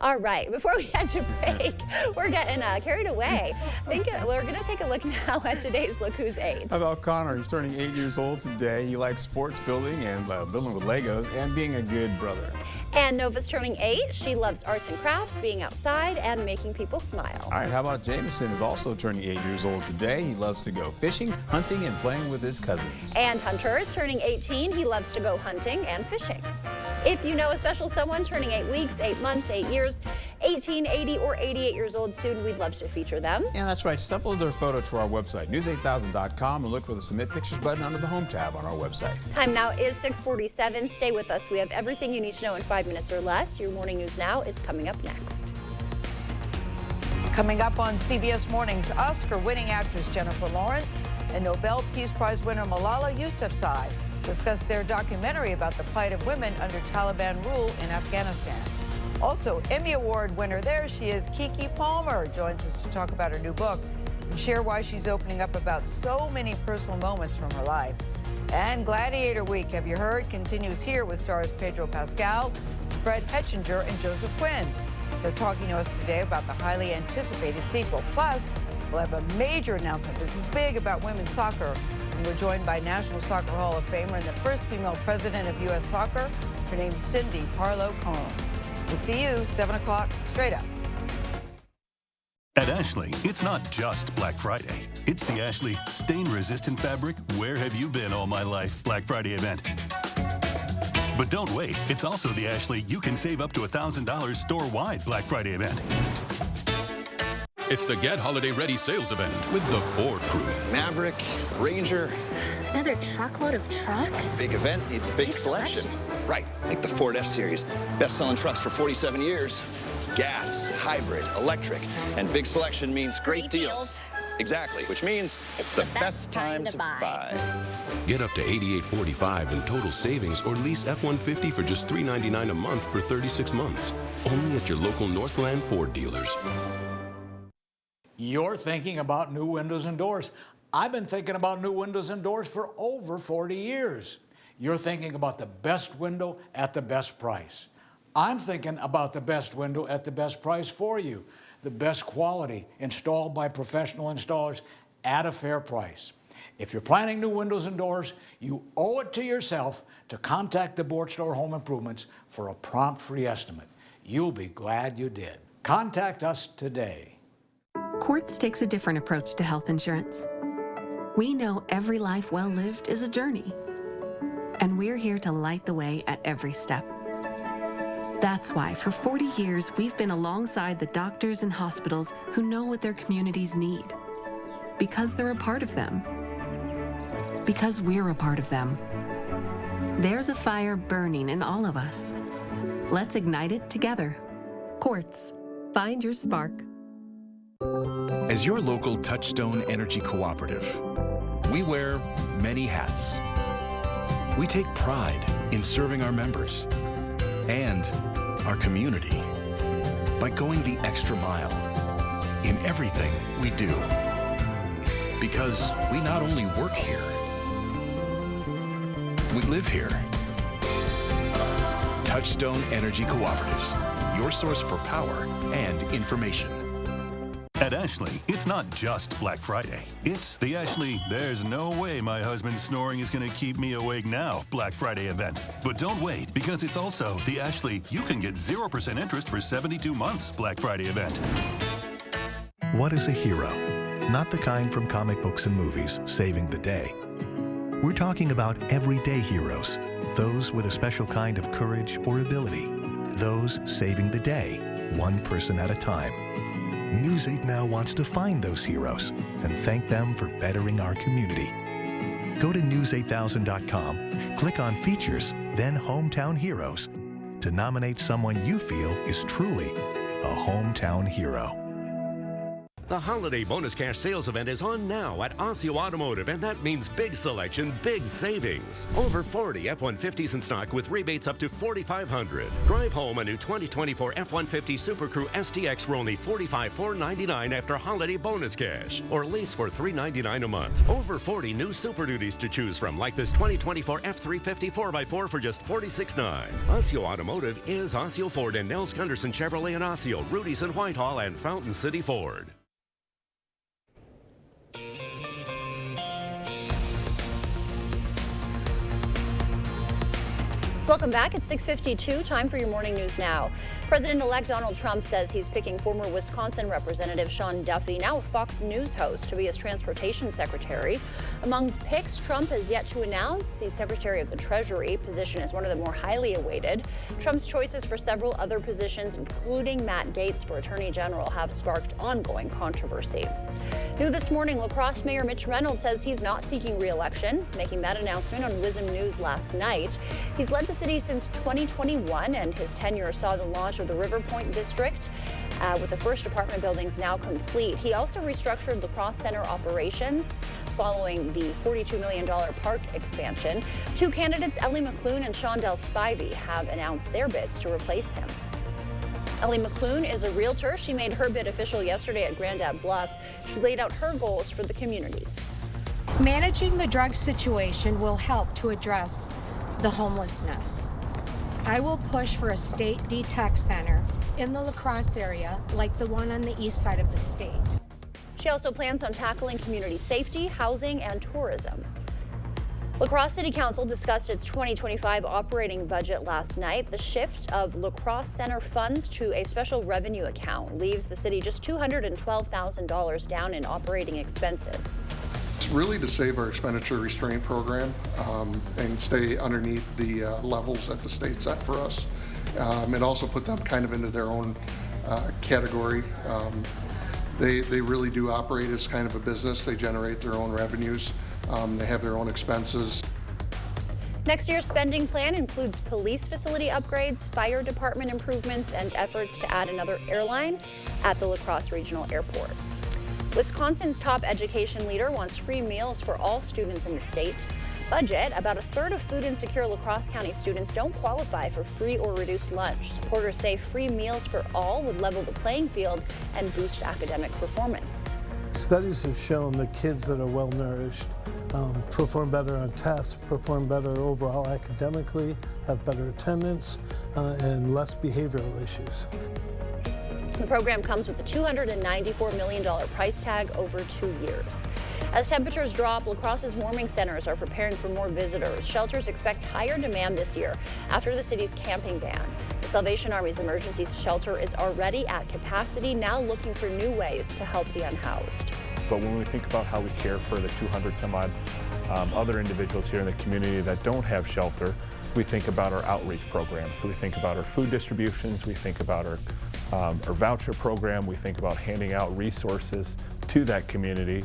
All right, before we head to break, we're getting carried away. We're going to take a look now at today's Look Who's 8. How about Connor? He's turning 8 years old today. He likes sports building and building with Legos and being a good brother. And Nova's turning 8. She loves arts and crafts, being outside, and making people smile. All right, how about Jameson is also turning 8 years old today. He loves to go fishing, hunting, and playing with his cousins. And Hunter is turning 18. He loves to go hunting and fishing. If you know a special someone turning 8 weeks, 8 months, 8 years, 18, 80, or 88 years old soon, we'd love to feature them. Yeah, that's right. Just upload their photo to our website, news8000.com, and look for the Submit Pictures button under the Home tab on our website. Time now is 6:47. Stay with us. We have everything you need to know in 5 minutes or less. Your Morning News Now is coming up next. Coming up on CBS Mornings, Oscar-winning actress Jennifer Lawrence and Nobel Peace Prize winner Malala Yousafzai discuss their documentary about the plight of women under Taliban rule in Afghanistan. Also, Emmy Award winner, there she is, Keke Palmer, joins us to talk about her new book and share why she's opening up about so many personal moments from her life. And Gladiator Week, have you heard, continues here with stars Pedro Pascal, Fred Hetchinger, and Joseph Quinn. They're talking to us today about the highly anticipated sequel. Plus, we'll have a major announcement. This is big about women's soccer. And we're joined by National Soccer Hall of Famer and the first female president of U.S. Soccer. Her name's Cindy Parlow-Cone. We'll see you 7 o'clock straight up. At Ashley, it's not just Black Friday. It's the Ashley stain-resistant fabric Where Have You Been All My Life Black Friday event. But don't wait. It's also the Ashley You Can Save Up to $1,000 store-wide Black Friday event. It's the Get Holiday Ready sales event with the Ford crew. Maverick, Ranger. Another truckload of trucks? Big event needs a big selection. Right, like the Ford F-Series. Best-selling trucks for 47 years. Gas, hybrid, electric, and big selection means great deals. Exactly, which means it's the best time to buy. Get up to $88.45 in total savings or lease F-150 for just $399 a month for 36 months. Only at your local Northland Ford dealers. You're thinking about new windows and doors. I've been thinking about new windows and doors for over 40 years. You're thinking about the best window at the best price. I'm thinking about the best window at the best price for you. The best quality installed by professional installers at a fair price. If you're planning new windows and doors, you owe it to yourself to contact the Borchdor Home Improvements for a prompt free estimate. You'll be glad you did. Contact us today. Quartz takes a different approach to health insurance. We know every life well lived is a journey, and we're here to light the way at every step. That's why for 40 years, we've been alongside the doctors and hospitals who know what their communities need. Because they're a part of them. Because we're a part of them. There's a fire burning in all of us. Let's ignite it together. Quartz. Find your spark. As your local Touchstone Energy Cooperative, we wear many hats. We take pride in serving our members and our community by going the extra mile in everything we do. Because we not only work here, we live here. Touchstone Energy Cooperatives, your source for power and information. At Ashley, it's not just Black Friday. It's the Ashley, there's no way my husband's snoring is going to keep me awake now Black Friday event. But don't wait, because it's also the Ashley, you can get 0% interest for 72 months Black Friday event. What is a hero? Not the kind from comic books and movies, saving the day. We're talking about everyday heroes, those with a special kind of courage or ability, those saving the day, one person at a time. News 8 Now wants to find those heroes and thank them for bettering our community. Go to news8000.com, click on Features, then Hometown Heroes to nominate someone you feel is truly a hometown hero. The Holiday Bonus Cash Sales Event is on now at Osseo Automotive, and that means big selection, big savings. Over 40 F-150s in stock with rebates up to $4,500. Drive home a new 2024 F-150 Super Crew STX for only $45,499 after Holiday Bonus Cash, or lease for $399 a month. Over 40 new Super Duties to choose from, like this 2024 F-350 4x4 for just $46,900. Osseo Automotive is Osseo Ford and Nels Gunderson Chevrolet in Osseo, Rudy's in Whitehall, and Fountain City Ford. Welcome back. It's 6:52. Time for your morning news now. President-elect Donald Trump says he's picking former Wisconsin Representative Sean Duffy, now a Fox News host, to be his transportation secretary. Among picks Trump has yet to announce, the Secretary of the Treasury position is one of the more highly awaited. Trump's choices for several other positions, including Matt Gaetz for Attorney General, have sparked ongoing controversy. New this morning, La Crosse Mayor Mitch Reynolds says he's not seeking re-election, making that announcement on WISM News last night. He's led the city since 2021, and his tenure saw the launch of the River Point District, with the first apartment buildings now complete. He also restructured La Crosse Center operations following the $42 million park expansion. Two candidates, Ellie McClune and Shondell Spivey, have announced their bids to replace him. Ellie McClune is a realtor. She made her bid official yesterday at Grandad Bluff. She laid out her goals for the community. Managing the drug situation will help to address the homelessness. I will push for a state detox center in the La Crosse area, like the one on the east side of the state. She also plans on tackling community safety, housing, and tourism. La Crosse City Council discussed its 2025 operating budget last night. The shift of La Crosse Center funds to a special revenue account leaves the city just $212,000 down in operating expenses. It's really to save our expenditure restraint program and stay underneath the levels that the state set for us. And also put them kind of into their own category. They really do operate as kind of a business. They generate their own revenues. They have their own expenses. Next year's spending plan includes police facility upgrades, fire department improvements, and efforts to add another airline at the La Crosse Regional Airport. Wisconsin's top education leader wants free meals for all students in the state. Budget: about a third of food insecure La Crosse County students don't qualify for free or reduced lunch. Supporters say free meals for all would level the playing field and boost academic performance. Studies have shown that kids that are well nourished perform better on tests, perform better overall academically, have better attendance, and less behavioral issues. The program comes with a $294 million price tag over 2 years. As temperatures drop, La Crosse's warming centers are preparing for more visitors. Shelters expect higher demand this year after the city's camping ban. The Salvation Army's emergency shelter is already at capacity, now looking for new ways to help the unhoused. But when we think about how we care for the 200 some odd other individuals here in the community that don't have shelter, we think about our outreach programs. So we think about our food distributions, we think about our voucher program, we think about handing out resources to that community.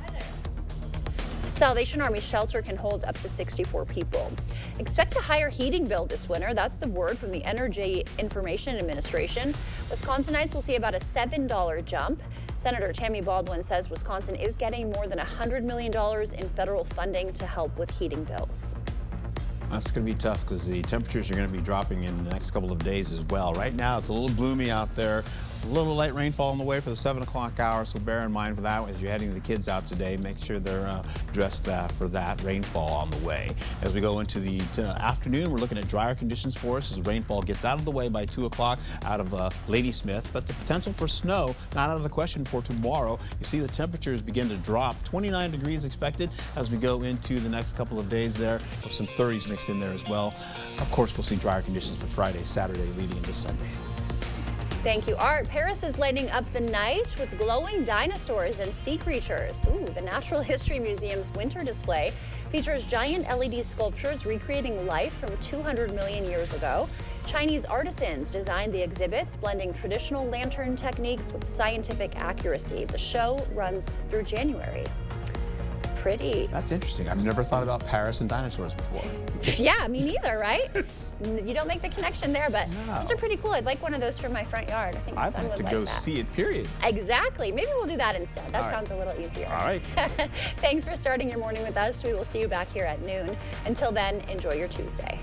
Salvation Army shelter can hold up to 64 people. Expect a higher heating bill this winter. That's the word from the Energy Information Administration. Wisconsinites will see about a $7 jump. Senator Tammy Baldwin says Wisconsin is getting more than $100 million in federal funding to help with heating bills. That's going to be tough because the temperatures are going to be dropping in the next couple of days as well. Right now, it's a little gloomy out there. A little light rainfall on the way for the 7 o'clock hour, so bear in mind for that as you're heading the kids out today. Make sure they're dressed for that rainfall on the way. As we go into the afternoon, we're looking at drier conditions for us as rainfall gets out of the way by 2 o'clock out of Ladysmith, but the potential for snow not out of the question for tomorrow. You see the temperatures begin to drop. 29 degrees expected as we go into the next couple of days there, with some 30s mixed in there as well. Of course, we'll see drier conditions for Friday, Saturday, leading into Sunday. Thank you, Art. Paris is lighting up the night with glowing dinosaurs and sea creatures. Ooh, the Natural History Museum's winter display features giant LED sculptures recreating life from 200 million years ago. Chinese artisans designed the exhibits, blending traditional lantern techniques with scientific accuracy. The show runs through January. Pretty. That's interesting. I've never thought about Paris and dinosaurs before. Yeah, me neither, right? You don't make the connection there, but those are pretty cool. I'd like one of those for my front yard. I think my son would like that. I'd like to go see it, period. Exactly. Maybe we'll do that instead. That sounds a little easier. All right. Thanks for starting your morning with us. We will see you back here at noon. Until then, enjoy your Tuesday.